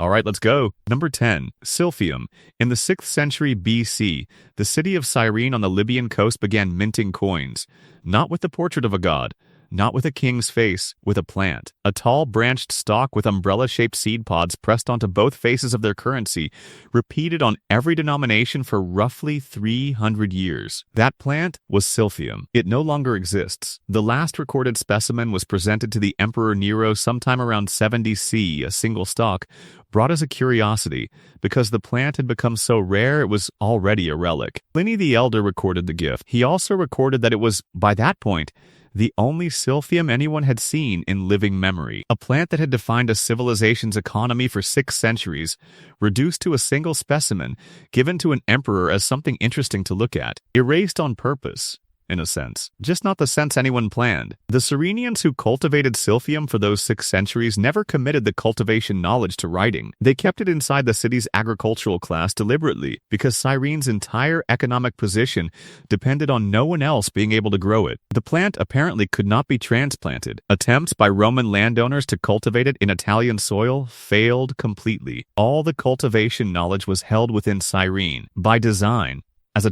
Alright, let's go. Number 10. Silphium. In the 6th century BC, the city of Cyrene on the Libyan coast began minting coins, not with the portrait of a god, not with a king's face, with a plant. A tall branched stalk with umbrella-shaped seed pods pressed onto both faces of their currency, repeated on every denomination for roughly 300 years. That plant was Silphium. It no longer exists. The last recorded specimen was presented to the Emperor Nero sometime around 70 C, a single stalk, brought as a curiosity, because the plant had become so rare it was already a relic. Pliny the Elder recorded the gift. He also recorded that it was, by that point, the only Silphium anyone had seen in living memory. A plant that had defined a civilization's economy for 6 centuries, reduced to a single specimen, given to an emperor as something interesting to look at, erased on purpose. In a sense. Just not the sense anyone planned. The Cyrenians who cultivated Silphium for those 6 centuries never committed the cultivation knowledge to writing. They kept it inside the city's agricultural class deliberately, because Cyrene's entire economic position depended on no one else being able to grow it. The plant apparently could not be transplanted. Attempts by Roman landowners to cultivate it in Italian soil failed completely. All the cultivation knowledge was held within Cyrene, by design.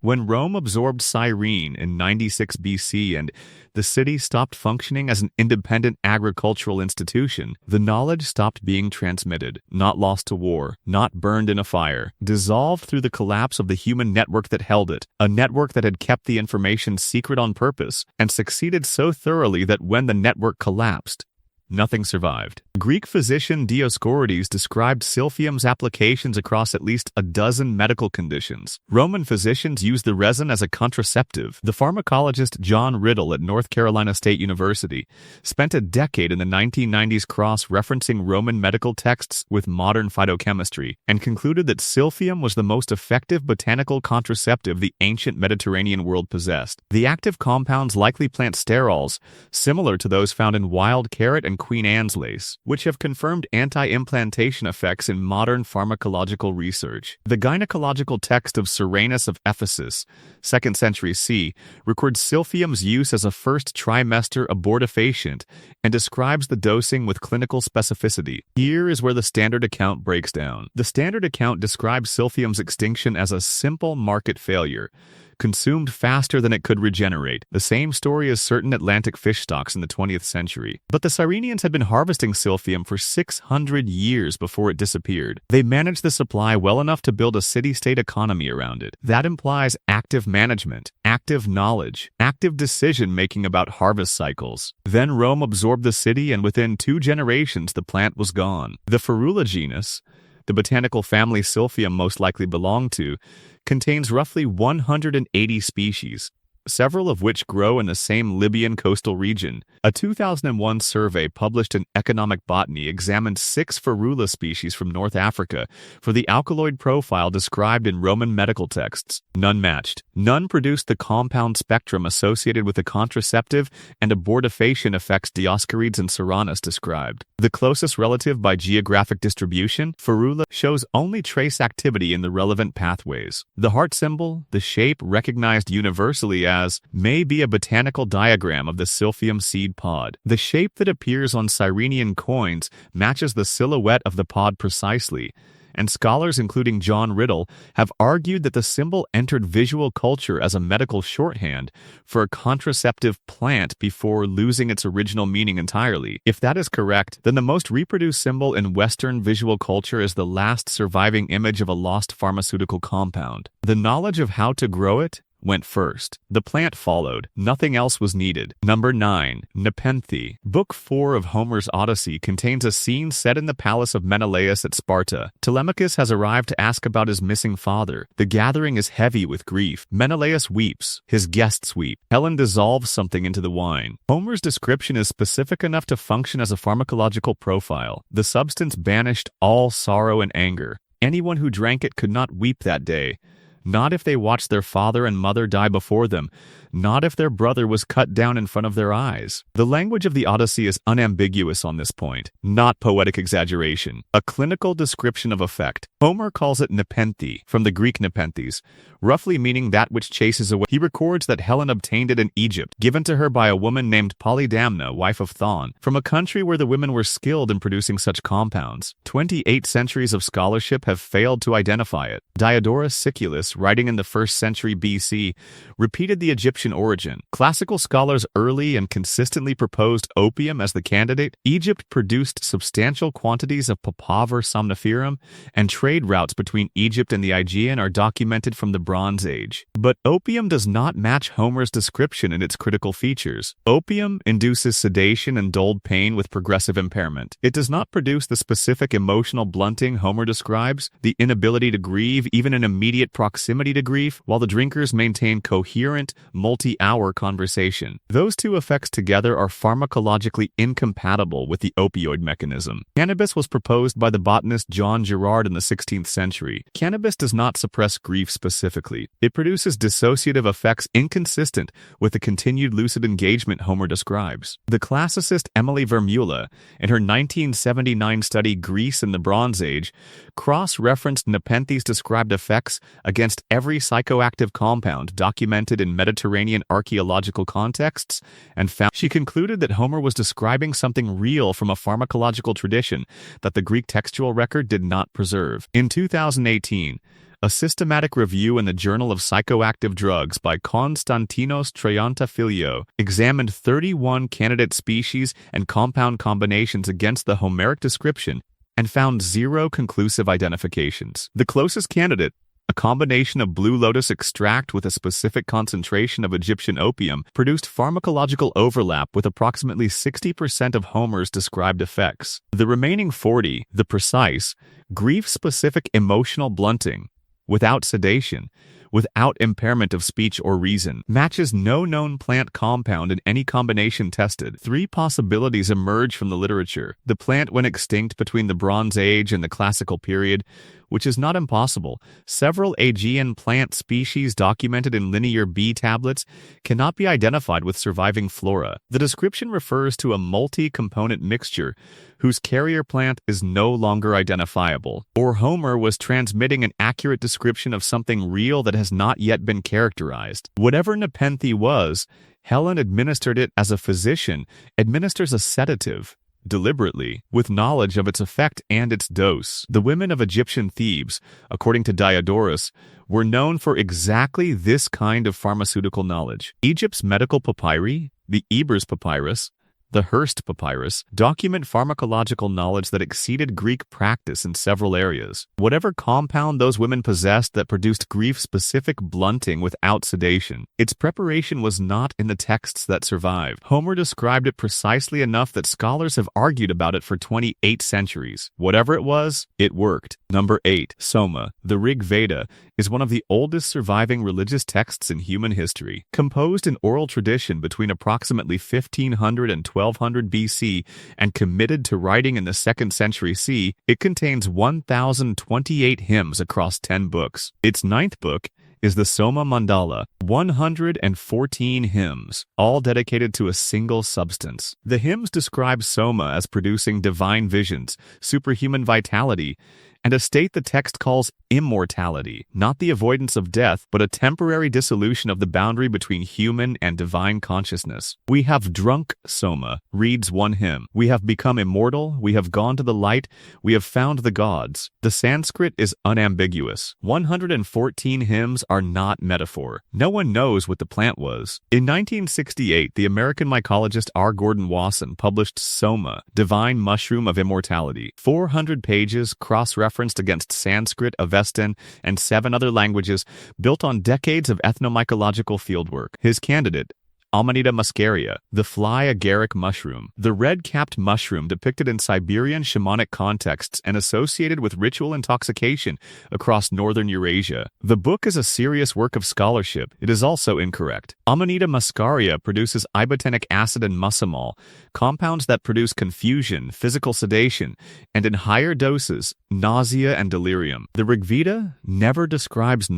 When Rome absorbed Cyrene in 96 BC and the city stopped functioning as an independent agricultural institution, the knowledge stopped being transmitted, not lost to war, not burned in a fire, dissolved through the collapse of the human network that held it, a network that had kept the information secret on purpose, and succeeded so thoroughly that when the network collapsed, nothing survived. Greek physician Dioscorides described Silphium's applications across at least a dozen medical conditions. Roman physicians used the resin as a contraceptive. The pharmacologist John Riddle at North Carolina State University spent a decade in the 1990s cross-referencing Roman medical texts with modern phytochemistry and concluded that Silphium was the most effective botanical contraceptive the ancient Mediterranean world possessed. The active compounds likely plant sterols, similar to those found in wild carrot and Queen Anne's lace, which have confirmed anti-implantation effects in modern pharmacological research. The gynecological text of Cyrenus of Ephesus, 2nd century C, records Silphium's use as a first trimester abortifacient and describes the dosing with clinical specificity. Here is where the standard account breaks down. The standard account describes Silphium's extinction as a simple market failure, consumed faster than it could regenerate. The same story as certain Atlantic fish stocks in the 20th century. But the Cyrenians had been harvesting Silphium for 600 years before it disappeared. They managed the supply well enough to build a city-state economy around it. That implies active management, active knowledge, active decision-making about harvest cycles. Then Rome absorbed the city, and within 2 generations the plant was gone. The Ferula genus, the botanical family Silphium most likely belonged to, contains roughly 180 species, several of which grow in the same Libyan coastal region. A 2001 survey published in Economic Botany examined 6 Ferula species from North Africa for the alkaloid profile described in Roman medical texts. None matched. None produced the compound spectrum associated with the contraceptive and abortifacient effects Dioscorides and Cyrenus described. The closest relative by geographic distribution, Ferula, shows only trace activity in the relevant pathways. The heart symbol, the shape recognized universally as, may be a botanical diagram of the Silphium seed pod. The shape that appears on Cyrenian coins matches the silhouette of the pod precisely, and scholars including John Riddle have argued that the symbol entered visual culture as a medical shorthand for a contraceptive plant before losing its original meaning entirely. If that is correct, then the most reproduced symbol in Western visual culture is the last surviving image of a lost pharmaceutical compound. The knowledge of how to grow it went first. The plant followed. Nothing else was needed. Number 9. Nepenthe. Book 4 of Homer's Odyssey contains a scene set in the palace of Menelaus at Sparta. Telemachus has arrived to ask about his missing father. The gathering is heavy with grief. Menelaus weeps. His guests weep. Helen dissolves something into the wine. Homer's description is specific enough to function as a pharmacological profile. The substance banished all sorrow and anger. Anyone who drank it could not weep that day. Not if they watched their father and mother die before them, not if their brother was cut down in front of their eyes. The language of the Odyssey is unambiguous on this point, not poetic exaggeration. A clinical description of effect. Homer calls it Nepenthe, from the Greek Nepenthes, roughly meaning that which chases away. He records that Helen obtained it in Egypt, given to her by a woman named Polydamna, wife of Thon, from a country where the women were skilled in producing such compounds. 28 centuries of scholarship have failed to identify it. Diodorus Siculus, writing in the 1st century BC, repeated the Egyptian origin. Classical scholars early and consistently proposed opium as the candidate. Egypt produced substantial quantities of papaver somniferum, and trade routes between Egypt and the Aegean are documented from the Bronze Age. But opium does not match Homer's description in its critical features. Opium induces sedation and dulled pain with progressive impairment. It does not produce the specific emotional blunting Homer describes, the inability to grieve even in immediate proximity to grief, while the drinkers maintain coherent, multi-hour conversation. Those two effects together are pharmacologically incompatible with the opioid mechanism. Cannabis was proposed by the botanist John Gerard in the 16th century. Cannabis does not suppress grief specifically. It produces dissociative effects inconsistent with the continued lucid engagement Homer describes. The classicist Emily Vermeulen, in her 1979 study Greece in the Bronze Age, cross-referenced Nepenthe's described effects against every psychoactive compound documented in Mediterranean archaeological contexts, and found she concluded that Homer was describing something real from a pharmacological tradition that the Greek textual record did not preserve. In 2018, a systematic review in the Journal of Psychoactive Drugs by Konstantinos Triantafylio examined 31 candidate species and compound combinations against the Homeric description and found 0 conclusive identifications. The closest candidate, a combination of blue lotus extract with a specific concentration of Egyptian opium, produced pharmacological overlap with approximately 60% of Homer's described effects. The remaining 40, the precise, grief-specific emotional blunting, without sedation, without impairment of speech or reason, matches no known plant compound in any combination tested. 3 possibilities emerge from the literature. The plant went extinct between the Bronze Age and the Classical period, which is not impossible. Several Aegean plant species documented in Linear B tablets cannot be identified with surviving flora. The description refers to a multi-component mixture whose carrier plant is no longer identifiable. Or Homer was transmitting an accurate description of something real that has not yet been characterized. Whatever Nepenthe was, Helen administered it as a physician administers a sedative, deliberately, with knowledge of its effect and its dose. The women of Egyptian Thebes, according to Diodorus, were known for exactly this kind of pharmaceutical knowledge. Egypt's medical papyri, the Ebers Papyrus, the Hearst Papyrus, document pharmacological knowledge that exceeded Greek practice in several areas. Whatever compound those women possessed that produced grief-specific blunting without sedation, its preparation was not in the texts that survive. Homer described it precisely enough that scholars have argued about it for 28 centuries. Whatever it was, it worked. Number 8. Soma. The Rig Veda is one of the oldest surviving religious texts in human history. Composed in oral tradition between approximately 1500 and 1200 BC and committed to writing in the 2nd century CE, it contains 1,028 hymns across 10 books. Its 9th book is the Soma Mandala, 114 hymns, all dedicated to a single substance. The hymns describe Soma as producing divine visions, superhuman vitality, and a state the text calls immortality, not the avoidance of death, but a temporary dissolution of the boundary between human and divine consciousness. We have drunk Soma, reads one hymn. We have become immortal, we have gone to the light, we have found the gods. The Sanskrit is unambiguous. 114 hymns are not metaphor. No one knows what the plant was. In 1968, the American mycologist R. Gordon Wasson published Soma, Divine Mushroom of Immortality. 400 pages cross-referenced against Sanskrit, Avestan, and 7 other languages built on decades of ethnomycological fieldwork. His candidate, Amanita muscaria, the fly agaric mushroom, the red-capped mushroom depicted in Siberian shamanic contexts and associated with ritual intoxication across northern Eurasia. The book is a serious work of scholarship. It is also incorrect. Amanita muscaria produces ibotenic acid and muscimol, compounds that produce confusion, physical sedation, and in higher doses, nausea and delirium. The Rig Veda never describes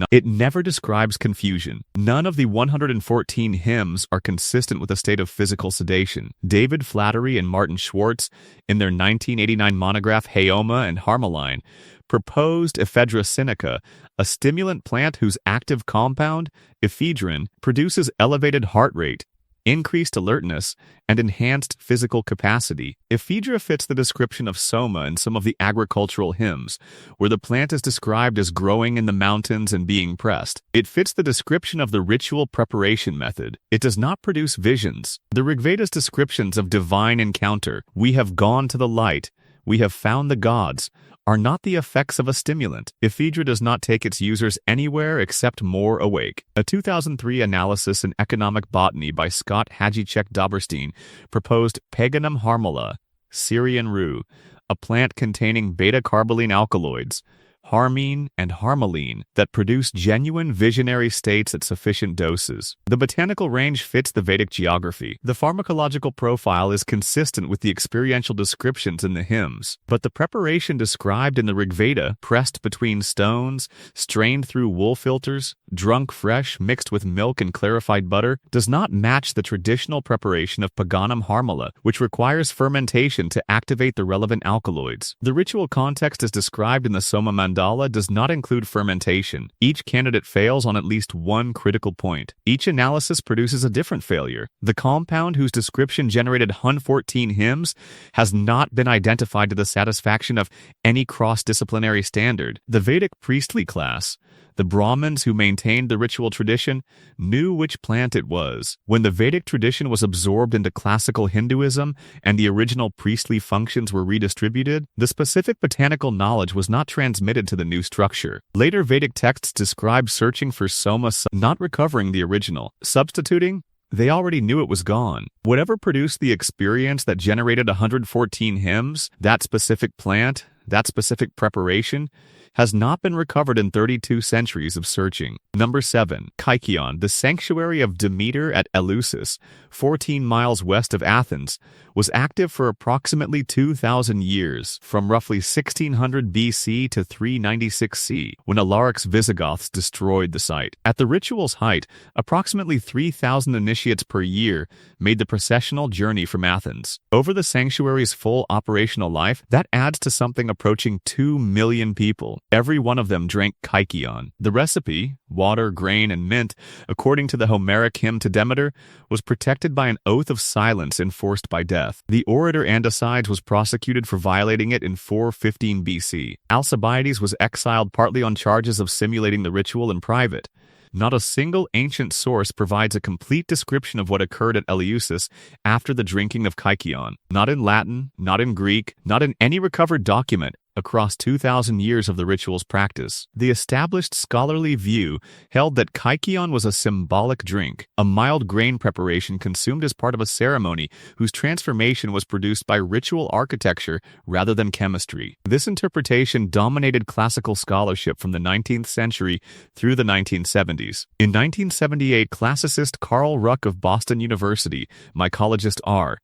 confusion. None of the 114 hymns are consistent with a state of physical sedation. David Flattery and Martin Schwartz, in their 1989 monograph Haoma and Harmaline, proposed ephedra sinica, a stimulant plant whose active compound, ephedrine, produces elevated heart rate, increased alertness, and enhanced physical capacity. Ephedra fits the description of soma in some of the agricultural hymns, where the plant is described as growing in the mountains and being pressed. It fits the description of the ritual preparation method. It does not produce visions. The Rigveda's descriptions of divine encounter, "We have gone to the light, we have found the gods," are not the effects of a stimulant. Ephedra does not take its users anywhere except more awake. A 2003 analysis in economic botany by Scott Hajicek-Doberstein proposed Paganum harmala, Syrian rue, a plant containing beta-carboline alkaloids, harmine and harmaline, that produce genuine visionary states at sufficient doses. The botanical range fits the Vedic geography. The pharmacological profile is consistent with the experiential descriptions in the hymns, but the preparation described in the Rig Veda, pressed between stones, strained through wool filters, drunk fresh, mixed with milk and clarified butter, does not match the traditional preparation of Paganum harmala, which requires fermentation to activate the relevant alkaloids. The ritual context as described in the Soma Mandala does not include fermentation. Each candidate fails on at least one critical point. Each analysis produces a different failure. The compound whose description generated 114 hymns has not been identified to the satisfaction of any cross-disciplinary standard. The Vedic priestly class, the Brahmins who maintained the ritual tradition, knew which plant it was. When the Vedic tradition was absorbed into classical Hinduism and the original priestly functions were redistributed, the specific botanical knowledge was not transmitted to the new structure. Later Vedic texts describe searching for soma, not recovering the original. Substituting? They already knew it was gone. Whatever produced the experience that generated 114 hymns, that specific plant, that specific preparation, has not been recovered in 32 centuries of searching. Number 7. Kykion, the sanctuary of Demeter at Eleusis, 14 miles west of Athens, was active for approximately 2,000 years, from roughly 1600 BC to 396 C, when Alaric's Visigoths destroyed the site. At the ritual's height, approximately 3,000 initiates per year made the processional journey from Athens. Over the sanctuary's full operational life, that adds to something approaching 2 million people. Every one of them drank kykion. The recipe, water, grain, and mint, according to the Homeric hymn to Demeter, was protected by an oath of silence enforced by death. The orator Andocides was prosecuted for violating it in 415 BC. Alcibiades was exiled partly on charges of simulating the ritual in private. Not a single ancient source provides a complete description of what occurred at Eleusis after the drinking of kykion. Not in Latin, not in Greek, not in any recovered document across 2,000 years of the ritual's practice. The established scholarly view held that kykion was a symbolic drink, a mild grain preparation consumed as part of a ceremony whose transformation was produced by ritual architecture rather than chemistry. This interpretation dominated classical scholarship from the 19th century through the 1970s. In 1978, classicist Carl Ruck of Boston University, mycologist R.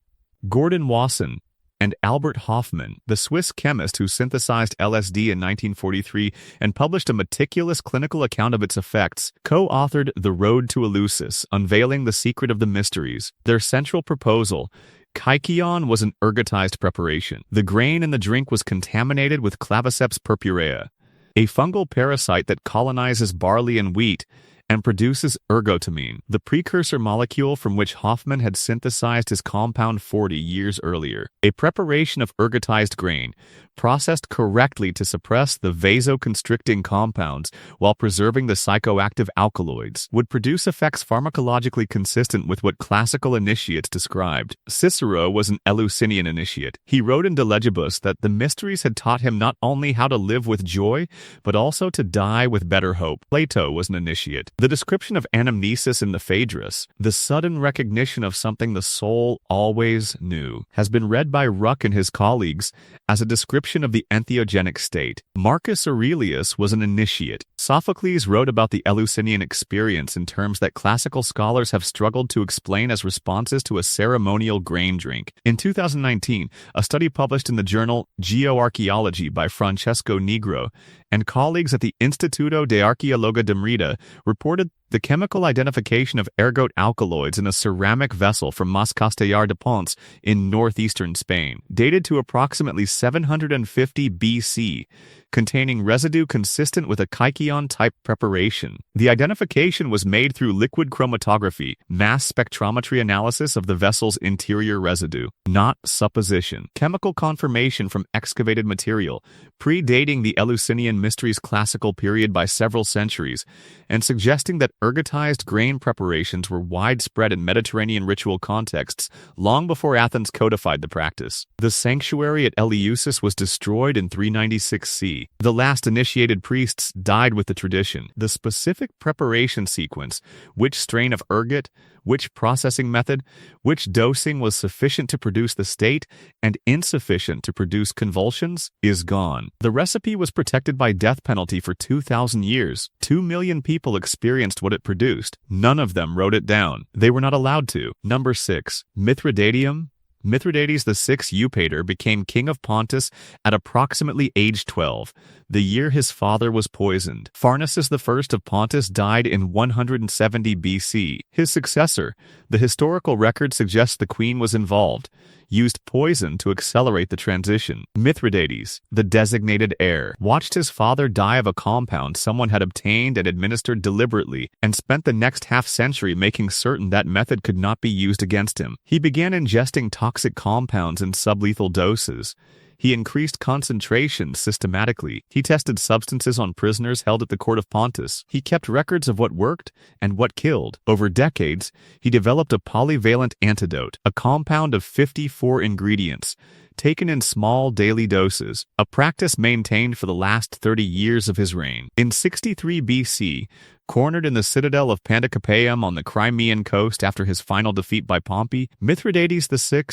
Gordon Wasson, and Albert Hofmann, the Swiss chemist who synthesized LSD in 1943 and published a meticulous clinical account of its effects, co-authored The Road to Eleusis, Unveiling the Secret of the Mysteries. Their central proposal, kykion, was an ergotized preparation. The grain in the drink was contaminated with Claviceps purpurea, a fungal parasite that colonizes barley and wheat and produces ergotamine, the precursor molecule from which Hofmann had synthesized his compound 40 years earlier. A preparation of ergotized grain, processed correctly to suppress the vasoconstricting compounds while preserving the psychoactive alkaloids, would produce effects pharmacologically consistent with what classical initiates described. Cicero was an Eleusinian initiate. He wrote in De Legibus that the mysteries had taught him not only how to live with joy, but also to die with better hope. Plato was an initiate. The description of anamnesis in the Phaedrus, the sudden recognition of something the soul always knew, has been read by Ruck and his colleagues as a description of the entheogenic state. Marcus Aurelius was an initiate. Sophocles wrote about the Eleusinian experience in terms that classical scholars have struggled to explain as responses to a ceremonial grain drink. In 2019, a study published in the journal Geoarchaeology by Francesco Nigro and colleagues at the Instituto de Arqueologia de Merida reported the chemical identification of ergot alkaloids in a ceramic vessel from Mas Castellar de Pons in northeastern Spain, dated to approximately 750 BC, containing residue consistent with a kykeon-type preparation. The identification was made through liquid chromatography, mass spectrometry analysis of the vessel's interior residue, not supposition. Chemical confirmation from excavated material, predating the Eleusinian Mysteries classical period by several centuries, and suggesting that ergotized grain preparations were widespread in Mediterranean ritual contexts long before Athens codified the practice. The sanctuary at Eleusis was destroyed in 396 C. The last initiated priests died with the tradition. The specific preparation sequence, which strain of ergot, which processing method, which dosing was sufficient to produce the state and insufficient to produce convulsions, is gone. The recipe was protected by death penalty for 2,000 years. 2 million people experienced what it produced. None of them wrote it down. They were not allowed to. Number 6. Mithridatium. Mithridates VI Eupator became king of Pontus at approximately age 12, the year his father was poisoned. Pharnaces I of Pontus died in 170 BC. His successor, the historical record suggests the queen was involved, used poison to accelerate the transition. Mithridates, the designated heir, watched his father die of a compound someone had obtained and administered deliberately, and spent the next half-century making certain that method could not be used against him. He began ingesting toxic compounds in sublethal doses. He increased concentrations systematically. He tested substances on prisoners held at the court of Pontus. He kept records of what worked and what killed. Over decades, he developed a polyvalent antidote, a compound of 54 ingredients, taken in small daily doses, a practice maintained for the last 30 years of his reign. In 63 BC, cornered in the citadel of Pandacapaeum on the Crimean coast after his final defeat by Pompey, Mithridates VI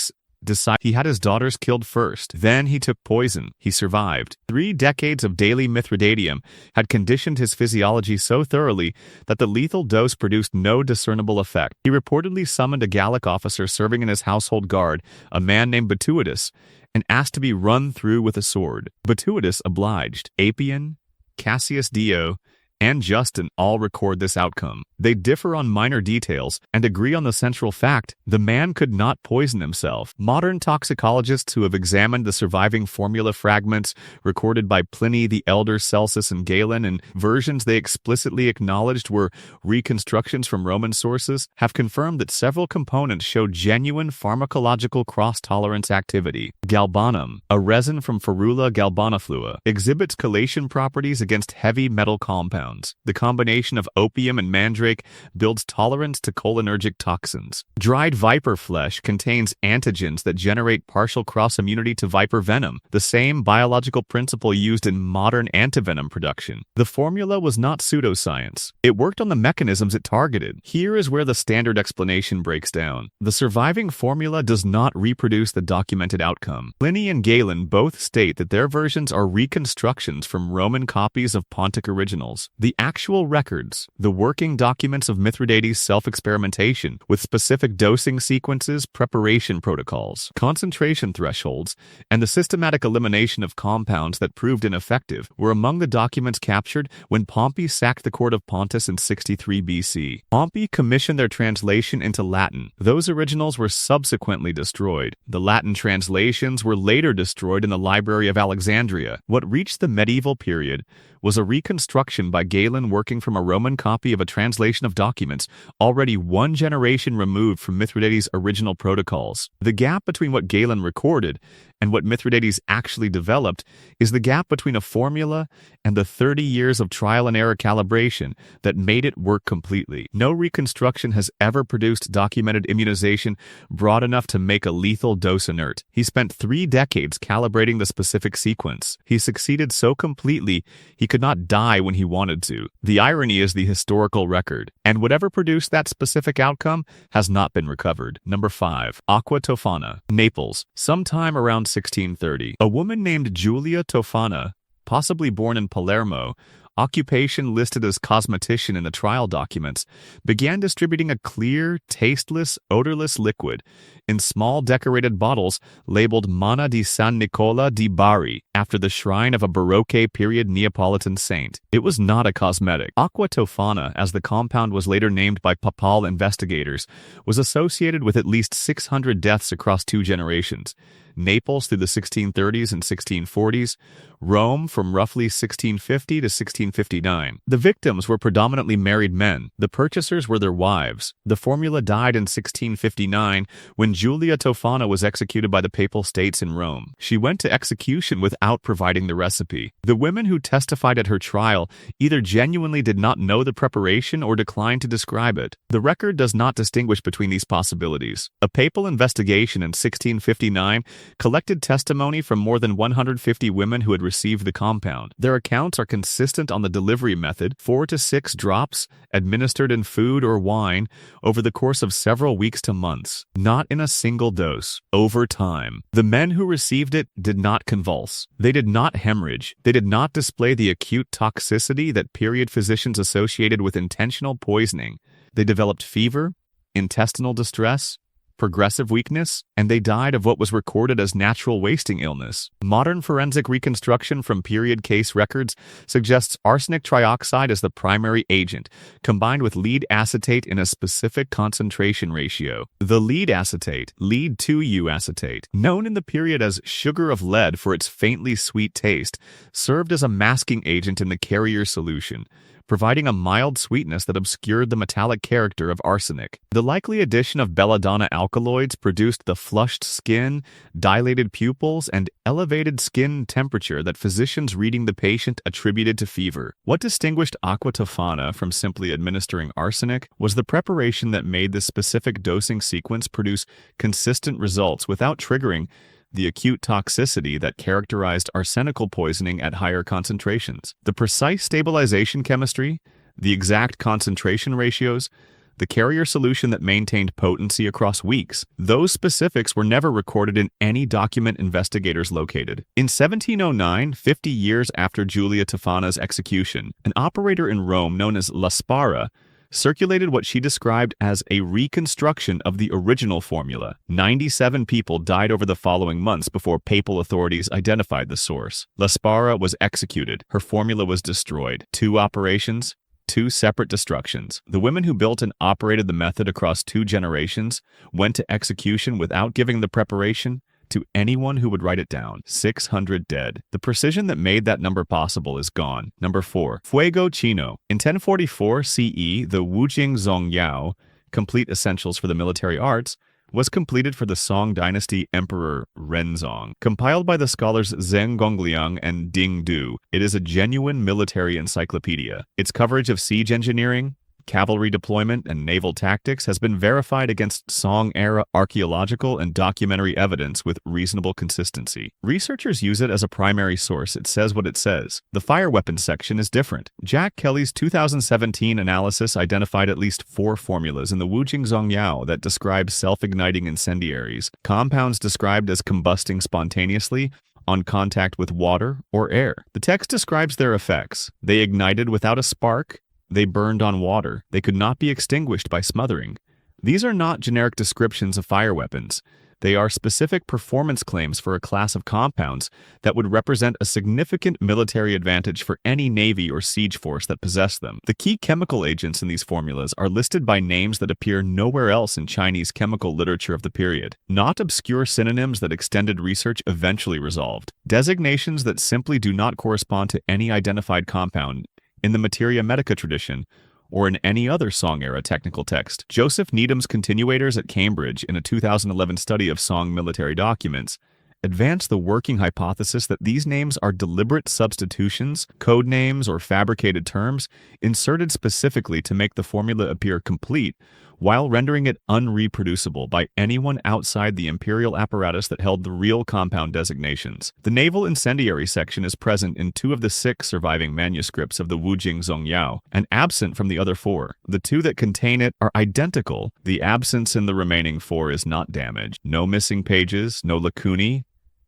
decided he had his daughters killed first. Then he took poison. He survived. 3 decades of daily Mithridatium had conditioned his physiology so thoroughly that the lethal dose produced no discernible effect. He reportedly summoned a Gallic officer serving in his household guard, a man named Batuitus, and asked to be run through with a sword. Batuitus obliged. Appian, Cassius Dio, and Justin all record this outcome. They differ on minor details and agree on the central fact: the man could not poison himself. Modern toxicologists who have examined the surviving formula fragments recorded by Pliny the Elder, Celsus, and Galen, and versions they explicitly acknowledged were reconstructions from Roman sources, have confirmed that several components show genuine pharmacological cross-tolerance activity. Galbanum, a resin from Ferula galbaniflua, exhibits chelation properties against heavy metal compounds. The combination of opium and mandrake builds tolerance to cholinergic toxins. Dried viper flesh contains antigens that generate partial cross-immunity to viper venom, the same biological principle used in modern antivenom production. The formula was not pseudoscience. It worked on the mechanisms it targeted. Here is where the standard explanation breaks down. The surviving formula does not reproduce the documented outcome. Pliny and Galen both state that their versions are reconstructions from Roman copies of Pontic originals. The actual records, the working documents of Mithridates' self-experimentation with specific dosing sequences, preparation protocols, concentration thresholds, and the systematic elimination of compounds that proved ineffective, were among the documents captured when Pompey sacked the court of Pontus in 63 BC. Pompey commissioned their translation into Latin. Those originals were subsequently destroyed. The Latin translations were later destroyed in the Library of Alexandria. What reached the medieval period was a reconstruction by Galen working from a Roman copy of a translation of documents already 1 generation removed from Mithridates' original protocols. The gap between what Galen recorded And what Mithridates actually developed is the gap between a formula and the 30 years of trial and error calibration that made it work completely. No reconstruction has ever produced documented immunization broad enough to make a lethal dose inert. He spent 3 decades calibrating the specific sequence. He succeeded so completely he could not die when he wanted to. The irony is the historical record, and whatever produced that specific outcome has not been recovered. Number 5. Aqua Tofana, Naples, sometime around 1630. A woman named Giulia Tofana, possibly born in Palermo, occupation listed as cosmetician in the trial documents, began distributing a clear, tasteless, odorless liquid in small decorated bottles labeled Manna di San Nicola di Bari, after the shrine of a Baroque period Neapolitan saint. It was not a cosmetic. Aqua Tofana, as the compound was later named by papal investigators, was associated with at least 600 deaths across 2 generations. Naples through the 1630s and 1640s, Rome from roughly 1650 to 1659. The victims were predominantly married men. The purchasers were their wives. The formula died in 1659 when Giulia Tofana was executed by the Papal States in Rome. She went to execution without providing the recipe. The women who testified at her trial either genuinely did not know the preparation or declined to describe it. The record does not distinguish between these possibilities. A papal investigation in 1659 collected testimony from more than 150 women who had received the compound. Their accounts are consistent on the delivery method: 4 to 6 drops administered in food or wine over the course of several weeks to months, not in a single dose, over time. The men who received it did not convulse. They did not hemorrhage. They did not display the acute toxicity that period physicians associated with intentional poisoning. They developed fever, intestinal distress, progressive weakness, and they died of what was recorded as natural wasting illness. Modern forensic reconstruction from period case records suggests arsenic trioxide as the primary agent, combined with lead acetate in a specific concentration ratio. The lead acetate, lead 2U acetate, known in the period as sugar of lead for its faintly sweet taste, served as a masking agent in the carrier solution, providing a mild sweetness that obscured the metallic character of arsenic. The likely addition of belladonna alkaloids produced the flushed skin, dilated pupils, and elevated skin temperature that physicians reading the patient attributed to fever. What distinguished Aqua Tofana from simply administering arsenic was the preparation that made this specific dosing sequence produce consistent results without triggering the acute toxicity that characterized arsenical poisoning at higher concentrations. The precise stabilization chemistry, the exact concentration ratios, the carrier solution that maintained potency across weeks, those specifics were never recorded in any document investigators located. In 1709, 50 years after Giulia Tofana's execution, an operator in Rome known as La Spara circulated what she described as a reconstruction of the original formula. 97 people died over the following months before papal authorities identified the source. La Spara was executed. Her formula was destroyed. 2 operations, 2 separate destructions. The women who built and operated the method across 2 generations went to execution without giving the preparation to anyone who would write it down. 600 dead. The precision that made that number possible is gone. Number 4. Fuego Chino. In 1044 CE, the Wujing Zongyao, Complete Essentials for the Military Arts, was completed for the Song Dynasty Emperor Renzong. Compiled by the scholars Zheng Gongliang and Ding Du, it is a genuine military encyclopedia. Its coverage of siege engineering, cavalry deployment, and naval tactics has been verified against Song-era archaeological and documentary evidence with reasonable consistency. Researchers use it as a primary source. It says what it says. The fire weapons section is different. Jack Kelly's 2017 analysis identified at least 4 formulas in the Wujing Zongyao that describe self-igniting incendiaries, compounds described as combusting spontaneously on contact with water or air. The text describes their effects. They ignited without a spark. They burned on water. They could not be extinguished by smothering. These are not generic descriptions of fire weapons. They are specific performance claims for a class of compounds that would represent a significant military advantage for any navy or siege force that possessed them. The key chemical agents in these formulas are listed by names that appear nowhere else in Chinese chemical literature of the period, not obscure synonyms that extended research eventually resolved. Designations that simply do not correspond to any identified compound in the Materia Medica tradition, or in any other Song-era technical text. Joseph Needham's continuators at Cambridge, in a 2011 study of Song military documents, advance the working hypothesis that these names are deliberate substitutions, code names, or fabricated terms inserted specifically to make the formula appear complete, while rendering it unreproducible by anyone outside the imperial apparatus that held the real compound designations. The naval incendiary section is present in 2 of the 6 surviving manuscripts of the Wujing Zongyao, and absent from the other 4. The 2 that contain it are identical. The absence in the remaining 4 is not damaged. No missing pages, no lacunae,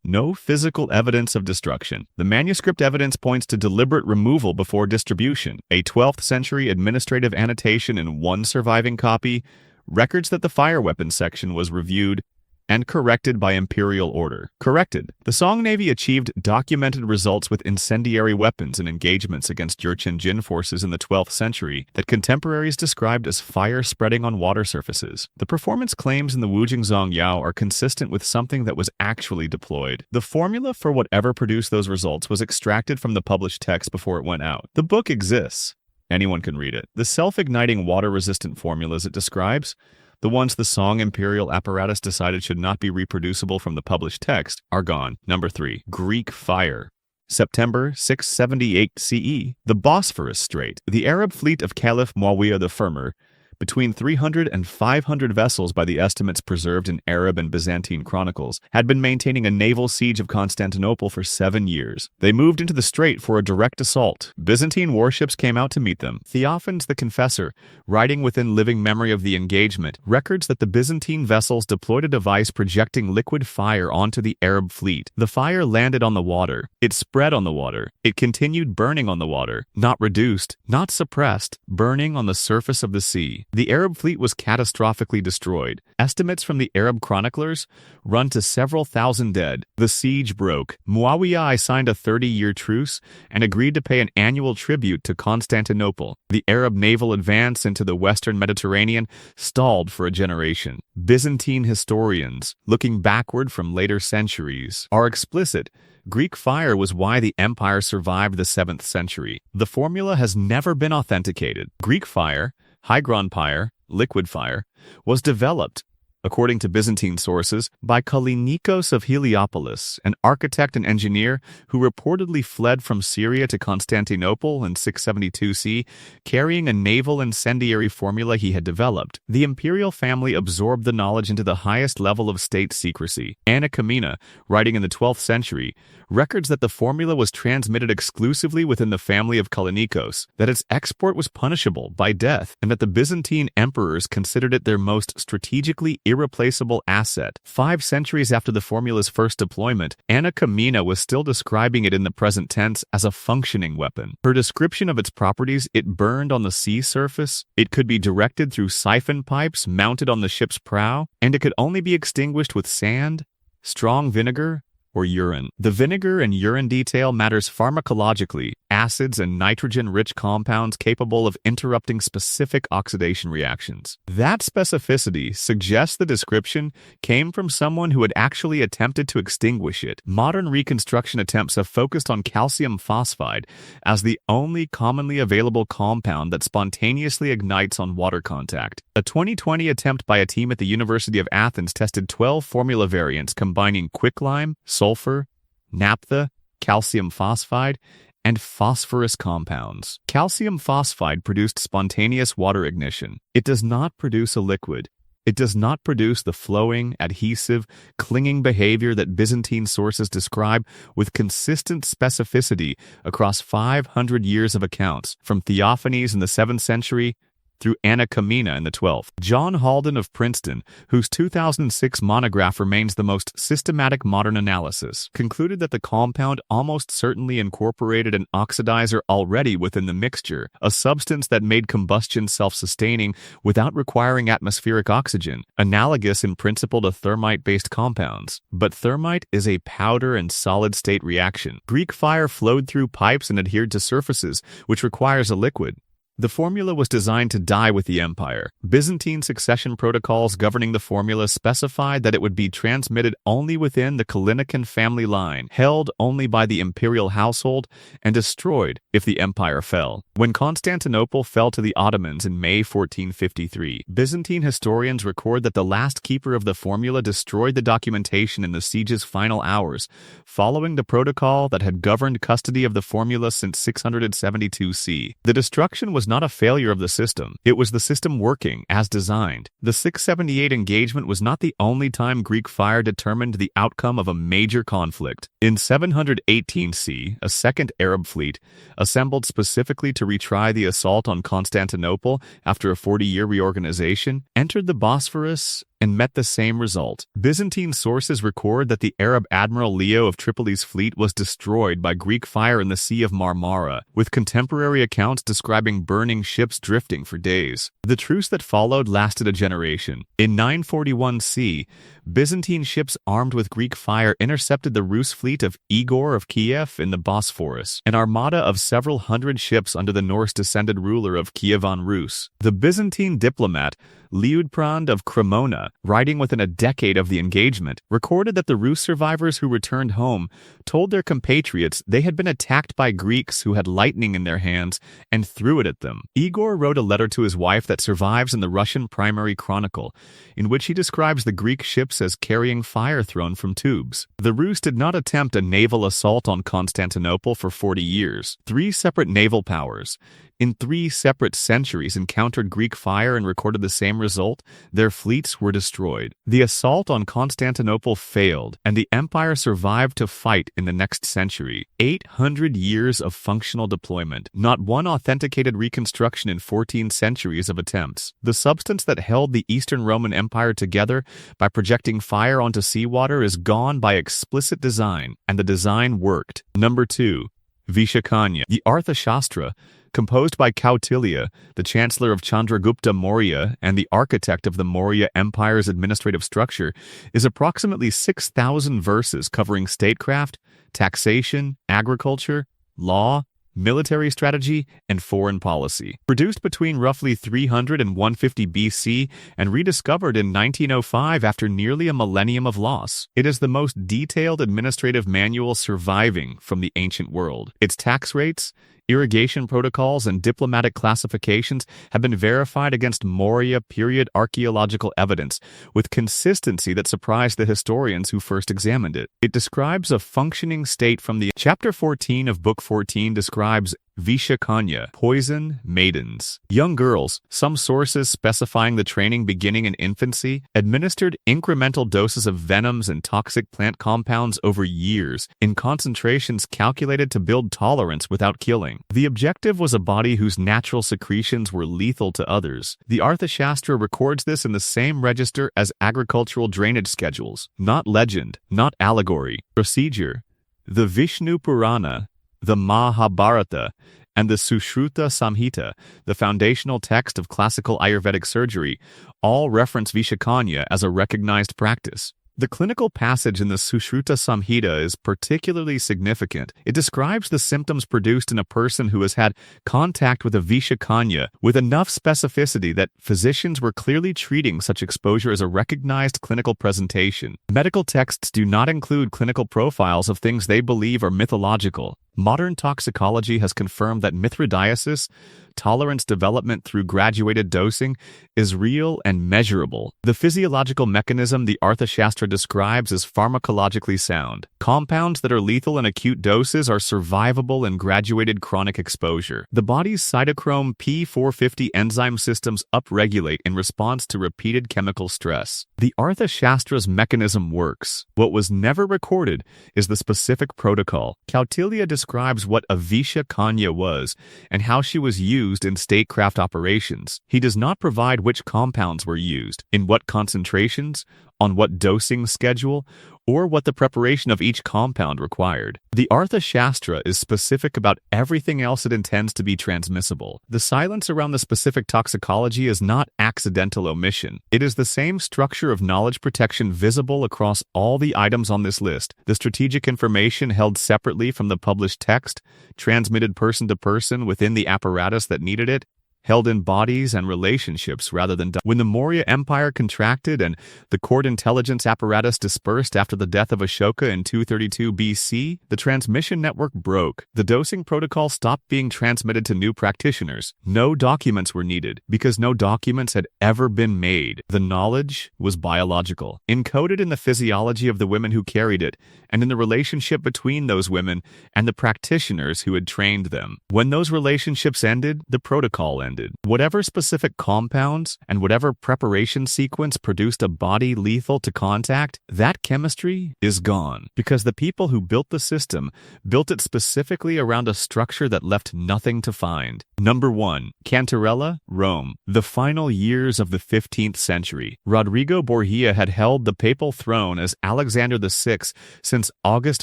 no physical evidence of destruction. The manuscript evidence points to deliberate removal before distribution. A 12th century administrative annotation in 1 surviving copy records that the fire weapons section was reviewed and corrected by imperial order. Corrected. The Song Navy achieved documented results with incendiary weapons in engagements against Jurchen Jin forces in the 12th century that contemporaries described as fire spreading on water surfaces. The performance claims in the Wujing Zongyao are consistent with something that was actually deployed. The formula for whatever produced those results was extracted from the published text before it went out. The book exists. Anyone can read it. The self-igniting water-resistant formulas it describes, the ones the Song imperial apparatus decided should not be reproducible from the published text, are gone. Number 3. Greek fire. September 678 CE. The Bosphorus Strait. The Arab fleet of Caliph Muawiyah the Firmer, between 300 and 500 vessels by the estimates preserved in Arab and Byzantine chronicles, had been maintaining a naval siege of Constantinople for 7 years. They moved into the strait for a direct assault. Byzantine warships came out to meet them. Theophanes the Confessor, writing within living memory of the engagement, records that the Byzantine vessels deployed a device projecting liquid fire onto the Arab fleet. The fire landed on the water. It spread on the water. It continued burning on the water, not reduced, not suppressed, burning on the surface of the sea. The Arab fleet was catastrophically destroyed. Estimates from the Arab chroniclers run to several thousand dead. The siege broke. Muawiyah signed a 30-year truce and agreed to pay an annual tribute to Constantinople. The Arab naval advance into the western Mediterranean stalled for a generation. Byzantine historians, looking backward from later centuries, are explicit. Greek fire was why the empire survived the 7th century. The formula has never been authenticated. Greek fire, hygron fire, liquid fire, was developed, according to Byzantine sources, by Kallinikos of Heliopolis, an architect and engineer who reportedly fled from Syria to Constantinople in 672 CE, carrying a naval incendiary formula he had developed. The imperial family absorbed the knowledge into the highest level of state secrecy. Anna Kamina, writing in the 12th century, records that the formula was transmitted exclusively within the family of Kallinikos, that its export was punishable by death, and that the Byzantine emperors considered it their most strategically irreplaceable asset. 5 centuries after the formula's first deployment, Anna Kamina was still describing it in the present tense as a functioning weapon. Her description of its properties: it burned on the sea surface, it could be directed through siphon pipes mounted on the ship's prow, and it could only be extinguished with sand, strong vinegar, or urine. The vinegar and urine detail matters pharmacologically, acids and nitrogen-rich compounds capable of interrupting specific oxidation reactions. That specificity suggests the description came from someone who had actually attempted to extinguish it. Modern reconstruction attempts have focused on calcium phosphide as the only commonly available compound that spontaneously ignites on water contact. A 2020 attempt by a team at the University of Athens tested 12 formula variants combining quicklime, sulfur, naphtha, calcium phosphide, and phosphorus compounds. Calcium phosphide produced spontaneous water ignition. It does not produce a liquid. It does not produce the flowing, adhesive, clinging behavior that Byzantine sources describe with consistent specificity across 500 years of accounts, from Theophanes in the 7th century through Anna Kamina in the 12th. John Halden of Princeton, whose 2006 monograph remains the most systematic modern analysis, concluded that the compound almost certainly incorporated an oxidizer already within the mixture, a substance that made combustion self-sustaining without requiring atmospheric oxygen, analogous in principle to thermite-based compounds. But thermite is a powder and solid-state reaction. Greek fire flowed through pipes and adhered to surfaces, which requires a liquid. The formula was designed to die with the empire. Byzantine succession protocols governing the formula specified that it would be transmitted only within the Kalinikan family line, held only by the imperial household, and destroyed if the empire fell. When Constantinople fell to the Ottomans in May 1453, Byzantine historians record that the last keeper of the formula destroyed the documentation in the siege's final hours, following the protocol that had governed custody of the formula since 672 C. The destruction was not a failure of the system. It was the system working as designed. The 678 engagement was not the only time Greek fire determined the outcome of a major conflict. In 718 C, a second Arab fleet, assembled specifically to retry the assault on Constantinople after a 40-year reorganization, entered the Bosphorus and met the same result. Byzantine sources record that the Arab Admiral Leo of Tripoli's fleet was destroyed by Greek fire in the Sea of Marmara, with contemporary accounts describing burning ships drifting for days. The truce that followed lasted a generation. In 941 C, Byzantine ships armed with Greek fire intercepted the Rus fleet of Igor of Kiev in the Bosphorus, an armada of several hundred ships under the Norse-descended ruler of Kievan Rus. The Byzantine diplomat Liutprand of Cremona, writing within a decade of the engagement, recorded that the Rus survivors who returned home told their compatriots they had been attacked by Greeks who had lightning in their hands and threw it at them. Igor wrote a letter to his wife that survives in the Russian Primary Chronicle, in which he describes the Greek ships as carrying fire thrown from tubes. The Rus did not attempt a naval assault on Constantinople for 40 years. 3 separate naval powers, in 3 separate centuries, encountered Greek fire and recorded the same result. Their fleets were destroyed. The assault on Constantinople failed, and the empire survived to fight in the next century. 800 years of functional deployment. Not one authenticated reconstruction in 14 centuries of attempts. The substance that held the Eastern Roman Empire together by projecting fire onto seawater is gone by explicit design, and the design worked. Number 2. Vishakanya. The Arthashastra, composed by Kautilya, the chancellor of Chandragupta Maurya and the architect of the Maurya Empire's administrative structure, is approximately 6,000 verses covering statecraft, taxation, agriculture, law, military strategy, and foreign policy. Produced between roughly 300 and 150 BC and rediscovered in 1905 after nearly a millennium of loss, it is the most detailed administrative manual surviving from the ancient world. Its tax rates, irrigation protocols, and diplomatic classifications have been verified against Maurya period archaeological evidence with consistency that surprised the historians who first examined it. It describes a functioning state from the Chapter 14 of Book 14 describes Vishakanya, poison maidens. Young girls, some sources specifying the training beginning in infancy, administered incremental doses of venoms and toxic plant compounds over years in concentrations calculated to build tolerance without killing. The objective was a body whose natural secretions were lethal to others. The Arthashastra records this in the same register as agricultural drainage schedules. Not legend, not allegory. Procedure. The Vishnu Purana, the Mahabharata, and the Sushruta Samhita, the foundational text of classical Ayurvedic surgery, all reference Vishakanya as a recognized practice. The clinical passage in the Sushruta Samhita is particularly significant. It describes the symptoms produced in a person who has had contact with a Vishakanya with enough specificity that physicians were clearly treating such exposure as a recognized clinical presentation. Medical texts do not include clinical profiles of things they believe are mythological. Modern toxicology has confirmed that mithridiasis, tolerance development through graduated dosing, is real and measurable. The physiological mechanism the Arthashastra describes is pharmacologically sound. Compounds that are lethal in acute doses are survivable in graduated chronic exposure. The body's cytochrome P450 enzyme systems upregulate in response to repeated chemical stress. The Arthashastra's mechanism works. What was never recorded is the specific protocol. Kautilya describes what a Vishakanya was and how she was used in statecraft operations. He does not provide which compounds were used, in what concentrations, on what dosing schedule, or what the preparation of each compound required. The Arthashastra is specific about everything else it intends to be transmissible. The silence around the specific toxicology is not accidental omission. It is the same structure of knowledge protection visible across all the items on this list. The strategic information held separately from the published text, transmitted person to person within the apparatus that needed it, held in bodies and relationships rather than when the Maurya Empire contracted and the court intelligence apparatus dispersed after the death of Ashoka in 232 BC, the transmission network broke. The dosing protocol stopped being transmitted to new practitioners. No documents were needed because no documents had ever been made. The knowledge was biological, encoded in the physiology of the women who carried it, and in the relationship between those women and the practitioners who had trained them. When those relationships ended, the protocol ended. Whatever specific compounds and whatever preparation sequence produced a body lethal to contact, that chemistry is gone, because the people who built the system built it specifically around a structure that left nothing to find. Number 1. Cantarella, Rome. The final years of the 15th century. Rodrigo Borgia had held the papal throne as Alexander VI since August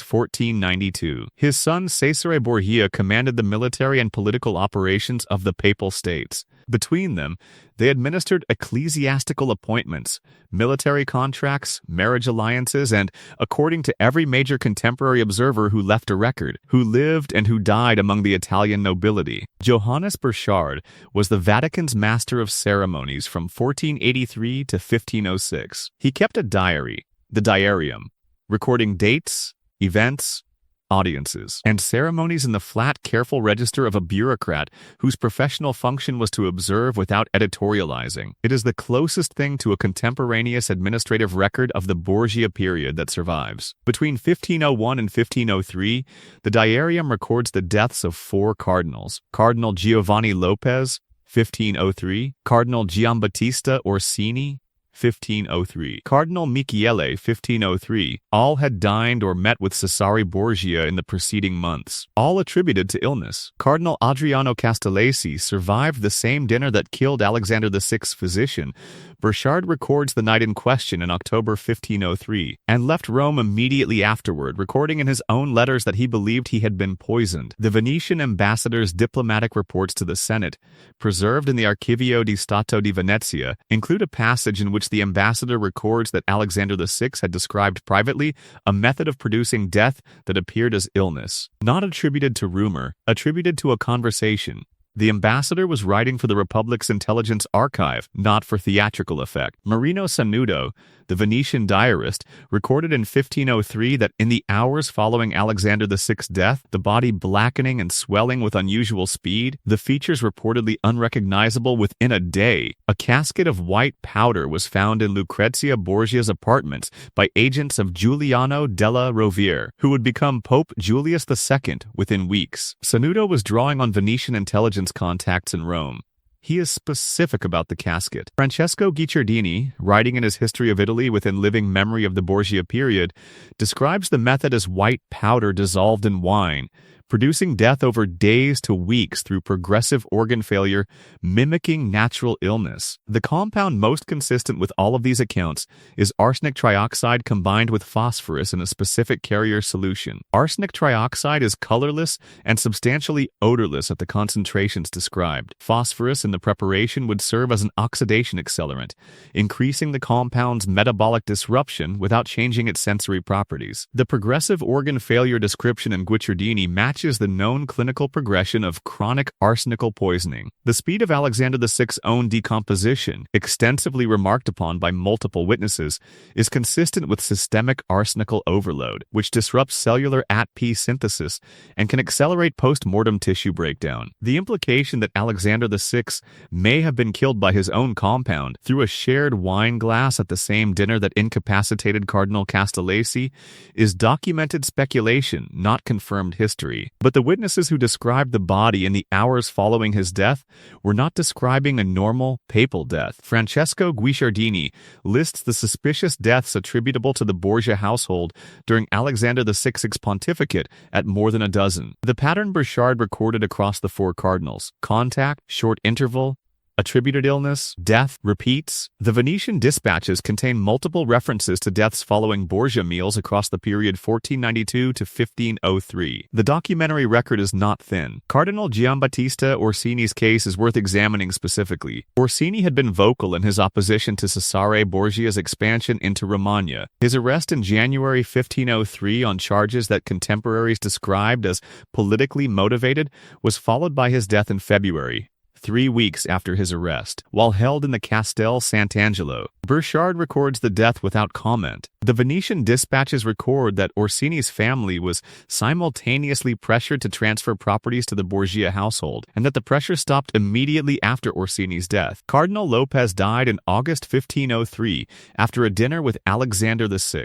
1492. His son Cesare Borgia commanded the military and political operations of the Papal States. Between them, they administered ecclesiastical appointments, military contracts, marriage alliances, and, according to every major contemporary observer who left a record, who lived and who died among the Italian nobility. Johannes Burchard was the Vatican's master of ceremonies from 1483 to 1506. He kept a diary, the Diarium, recording dates, events, audiences, and ceremonies in the flat, careful register of a bureaucrat whose professional function was to observe without editorializing. It is the closest thing to a contemporaneous administrative record of the Borgia period that survives. Between 1501 and 1503, the Diarium records the deaths of 4 cardinals: Cardinal Giovanni Lopez, 1503, Cardinal Giambattista Orsini, 1503. Cardinal Michele, 1503. All had dined or met with Cesare Borgia in the preceding months, all attributed to illness. Cardinal Adriano Castellesi survived the same dinner that killed Alexander VI's physician. Burchard records the night in question in October 1503, and left Rome immediately afterward, recording in his own letters that he believed he had been poisoned. The Venetian ambassador's diplomatic reports to the Senate, preserved in the Archivio di Stato di Venezia, include a passage in which the ambassador records that Alexander VI had described privately a method of producing death that appeared as illness, not attributed to rumor, attributed to a conversation. The ambassador was writing for the Republic's intelligence archive, not for theatrical effect. Marino Sanudo, the Venetian diarist, recorded in 1503 that in the hours following Alexander VI's death, the body blackening and swelling with unusual speed, the features reportedly unrecognizable within a day. A casket of white powder was found in Lucrezia Borgia's apartments by agents of Giuliano della Rovere, who would become Pope Julius II within weeks. Sanudo was drawing on Venetian intelligence contacts in Rome. He is specific about the casket. Francesco Guicciardini, writing in his History of Italy within living memory of the Borgia period, describes the method as white powder dissolved in wine, producing death over days to weeks through progressive organ failure, mimicking natural illness. The compound most consistent with all of these accounts is arsenic trioxide combined with phosphorus in a specific carrier solution. Arsenic trioxide is colorless and substantially odorless at the concentrations described. Phosphorus in the preparation would serve as an oxidation accelerant, increasing the compound's metabolic disruption without changing its sensory properties. The progressive organ failure description in Guicciardini matches the known clinical progression of chronic arsenical poisoning. The speed of Alexander VI's own decomposition, extensively remarked upon by multiple witnesses, is consistent with systemic arsenical overload, which disrupts cellular ATP synthesis and can accelerate post-mortem tissue breakdown. The implication that Alexander VI may have been killed by his own compound through a shared wine glass at the same dinner that incapacitated Cardinal Castellesi is documented speculation, not confirmed history. But the witnesses who described the body in the hours following his death were not describing a normal papal death. Francesco Guicciardini lists the suspicious deaths attributable to the Borgia household during Alexander VI's pontificate at more than a dozen. The pattern Burchard recorded across the 4 cardinals: contact, short interval, attributed illness, death, repeats. The Venetian dispatches contain multiple references to deaths following Borgia meals across the period 1492 to 1503. The documentary record is not thin. Cardinal Giambattista Orsini's case is worth examining specifically. Orsini had been vocal in his opposition to Cesare Borgia's expansion into Romagna. His arrest in January 1503 on charges that contemporaries described as politically motivated was followed by his death in February. 3 weeks after his arrest, while held in the Castel Sant'Angelo. Burchard records the death without comment. The Venetian dispatches record that Orsini's family was simultaneously pressured to transfer properties to the Borgia household, and that the pressure stopped immediately after Orsini's death. Cardinal Lopez died in August 1503 after a dinner with Alexander VI.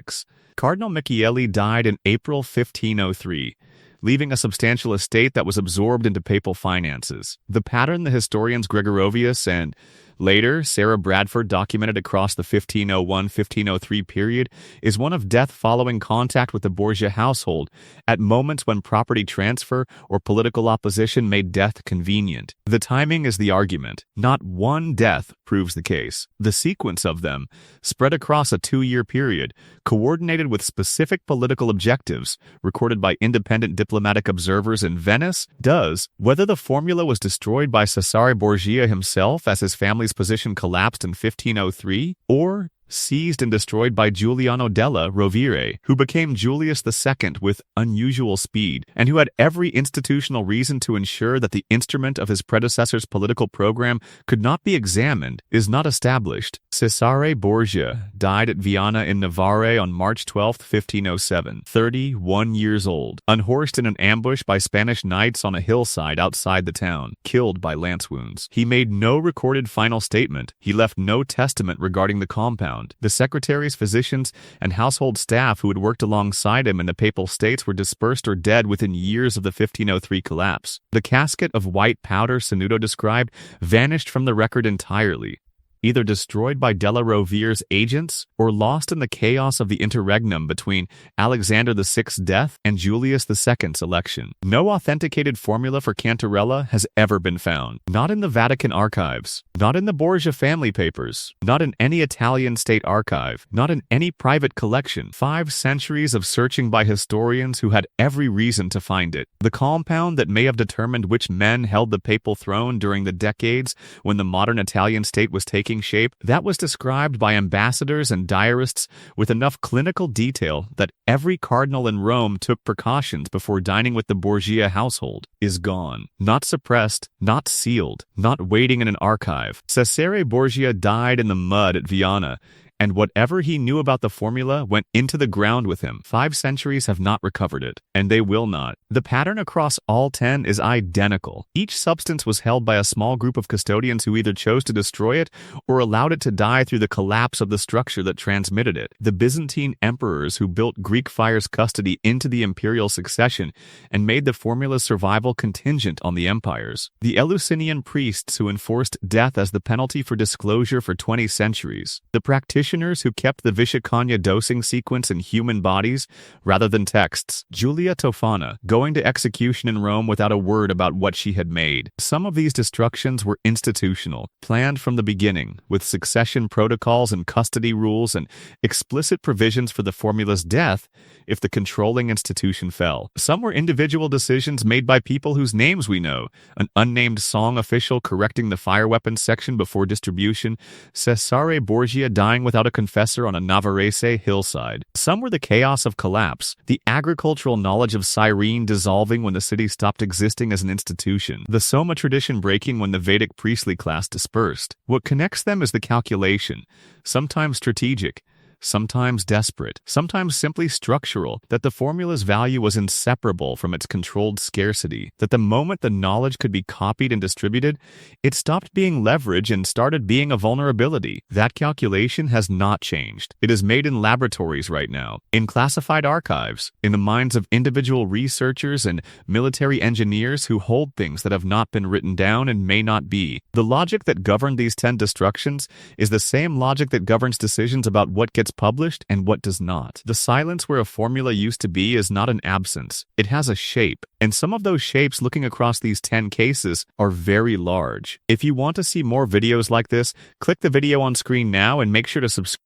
Cardinal Michele died in April 1503. Leaving a substantial estate that was absorbed into papal finances. The pattern the historians Gregorovius and, later, Sarah Bradford documented across the 1501-1503 period is one of death following contact with the Borgia household at moments when property transfer or political opposition made death convenient. The timing is the argument. Not one death proves the case. The sequence of them, spread across a 2-year period, coordinated with specific political objectives, recorded by independent diplomatic observers in Venice, does. Whether the formula was destroyed by Cesare Borgia himself as his family's position collapsed in 1503, or seized and destroyed by Giuliano della Rovere, who became Julius II with unusual speed, and who had every institutional reason to ensure that the instrument of his predecessor's political program could not be examined, is not established. Cesare Borgia died at Viana in Navarre on March 12, 1507, 31 years old, unhorsed in an ambush by Spanish knights on a hillside outside the town, killed by lance wounds. He made no recorded final statement. He left no testament regarding the compound. The secretaries, physicians, and household staff who had worked alongside him in the Papal States were dispersed or dead within years of the 1503 collapse. The casket of white powder Sanudo described vanished from the record entirely, either destroyed by Della Rovere's agents or lost in the chaos of the interregnum between Alexander VI's death and Julius II's election. No authenticated formula for Cantarella has ever been found. Not in the Vatican archives, not in the Borgia family papers, not in any Italian state archive, not in any private collection. 5 centuries of searching by historians who had every reason to find it. The compound that may have determined which men held the papal throne during the decades when the modern Italian state was taking shape, that was described by ambassadors and diarists with enough clinical detail that every cardinal in Rome took precautions before dining with the Borgia household, is gone. Not suppressed, not sealed, not waiting in an archive. Cesare Borgia died in the mud at Viana, and whatever he knew about the formula went into the ground with him. 5 centuries have not recovered it, and they will not. The pattern across all 10 is identical. Each substance was held by a small group of custodians who either chose to destroy it or allowed it to die through the collapse of the structure that transmitted it. The Byzantine emperors who built Greek fire's custody into the imperial succession and made the formula's survival contingent on the empires. The Eleusinian priests who enforced death as the penalty for disclosure for 20 centuries. The practitioners who kept the Viscicania dosing sequence in human bodies rather than texts. Julia Tofana, going to execution in Rome without a word about what she had made. Some of these destructions were institutional, planned from the beginning, with succession protocols and custody rules and explicit provisions for the formula's death if the controlling institution fell. Some were individual decisions made by people whose names we know, an unnamed song official correcting the fire weapons section before distribution, Cesare Borgia dying without a confessor on a Navarrese hillside. Some were the chaos of collapse, the agricultural knowledge of Cyrene dissolving when the city stopped existing as an institution, the Soma tradition breaking when the Vedic priestly class dispersed. What connects them is the calculation, sometimes strategic, sometimes desperate, sometimes simply structural, that the formula's value was inseparable from its controlled scarcity, that the moment the knowledge could be copied and distributed, it stopped being leverage and started being a vulnerability. That calculation has not changed. It is made in laboratories right now, in classified archives, in the minds of individual researchers and military engineers who hold things that have not been written down and may not be. The logic that governed these 10 destructions is the same logic that governs decisions about what gets published and what does not. The silence where a formula used to be is not an absence. It has a shape, and some of those shapes looking across these 10 cases are very large. If you want to see more videos like this, click the video on screen now and make sure to subscribe